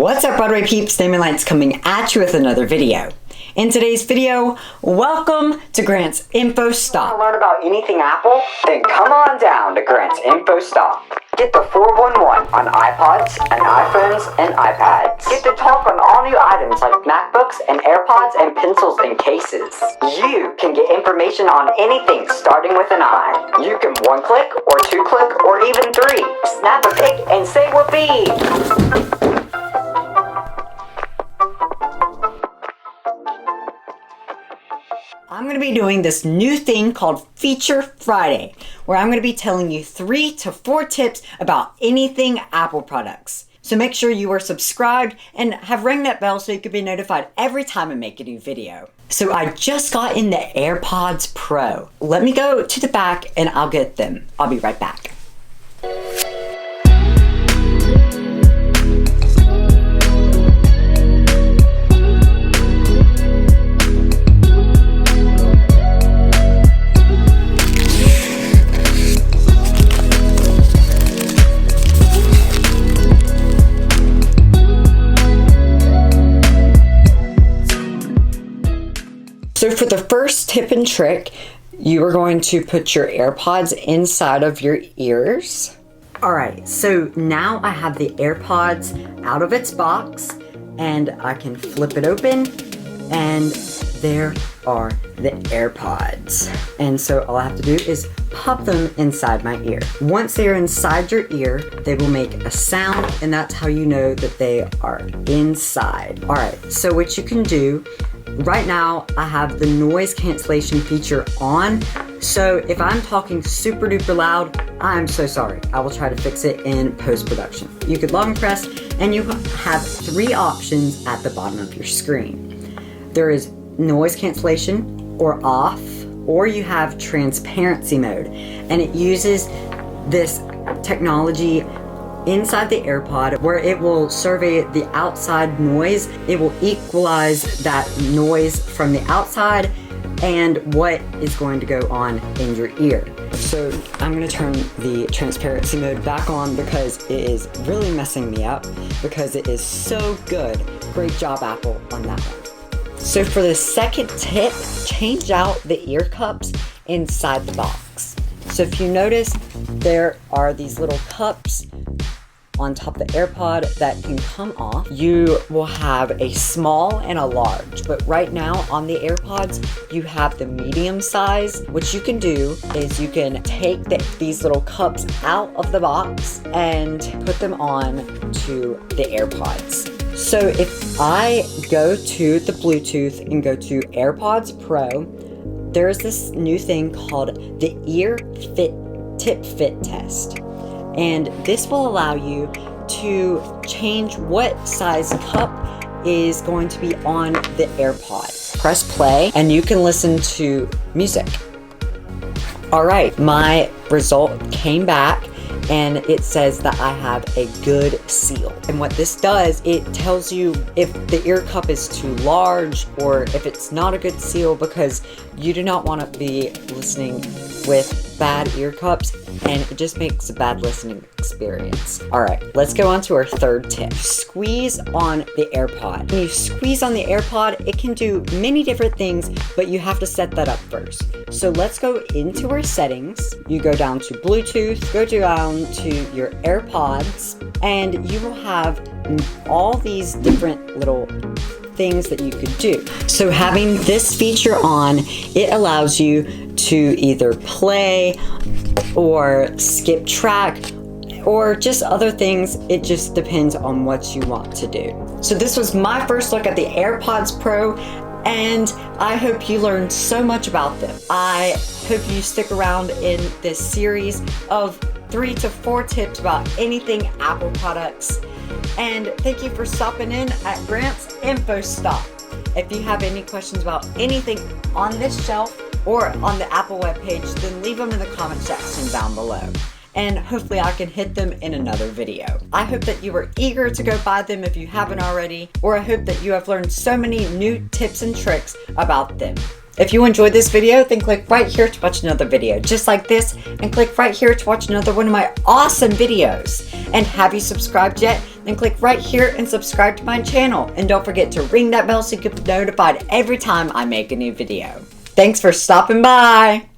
What's up, Broadway peeps? Diamond Lights coming at you with another video. In today's video, welcome to Grant's Info Stop. Want to learn about anything Apple? Then come on down to Grant's Info Stop. Get the 411 on iPods and iPhones and iPads. Get to talk on all new items like MacBooks and AirPods and pencils and cases. You can get information on anything starting with an I. You can one click or two click or even three. Snap a pic and say whoopee. I'm going to be doing this new thing called Feature Friday, where I'm going to be telling you 3 to 4 tips about anything Apple products. So make sure you are subscribed and have rang that bell so you can be notified every time I make a new video. So I just got in the AirPods Pro. Let me go to the back and I'll get them. I'll be right back. So for the first tip and trick, you are going to put your AirPods inside of your ears. All right, so now I have the AirPods out of its box and I can flip it open and there are the AirPods. And so all I have to do is pop them inside my ear. Once they're inside your ear, they will make a sound and that's how you know that they are inside. All right, so what you can do, right now I have the noise cancellation feature on, so if I'm talking super duper loud, I'm so sorry. I will try to fix it in post-production. You could long press and you have 3 options at the bottom of your screen. There is noise cancellation or off, or you have transparency mode, and it uses this technology inside the AirPod where it will survey the outside noise. It will equalize that noise from the outside and what is going to go on in your ear. So I'm going to turn the transparency mode back on because it is really messing me up because it is so good. Great job, Apple, on that one. So for the second tip, change out the ear cups inside the box. So if you notice, there are these little cups on top of the AirPod that can come off. You will have a small and a large, but right now on the AirPods, you have the medium size. What you can do is you can take these little cups out of the box and put them on to the AirPods. So if I go to the Bluetooth and go to AirPods Pro, there's this new thing called the ear tip fit test. And this will allow you to change what size cup is going to be on the AirPod. Press play and you can listen to music. All right, my result came back and it says that I have a good seal. And what this does, it tells you if the ear cup is too large or if it's not a good seal, because you do not want to be listening with bad ear cups and it just makes a bad listening experience. All right, let's go on to our third tip. Squeeze on the AirPod. When you squeeze on the AirPod, it can do many different things, but you have to set that up first. So let's go into our settings. You go down to Bluetooth, go down to your AirPods, and you will have all these different little things that you could do. So having this feature on, it allows you to either play or skip track or just other things. It just depends on what you want to do. So this was my first look at the AirPods Pro, and I hope you learned so much about them. I hope you stick around in this series of 3 to 4 tips about anything Apple products. And thank you for stopping in at Grant's Info Stop. If you have any questions about anything on this shelf or on the Apple webpage, then leave them in the comment section down below. And hopefully I can hit them in another video. I hope that you are eager to go buy them if you haven't already, or I hope that you have learned so many new tips and tricks about them. If you enjoyed this video, then click right here to watch another video just like this, and click right here to watch another one of my awesome videos. And have you subscribed yet? Then and click right here and subscribe to my channel. And don't forget to ring that bell so you get notified every time I make a new video. Thanks for stopping by.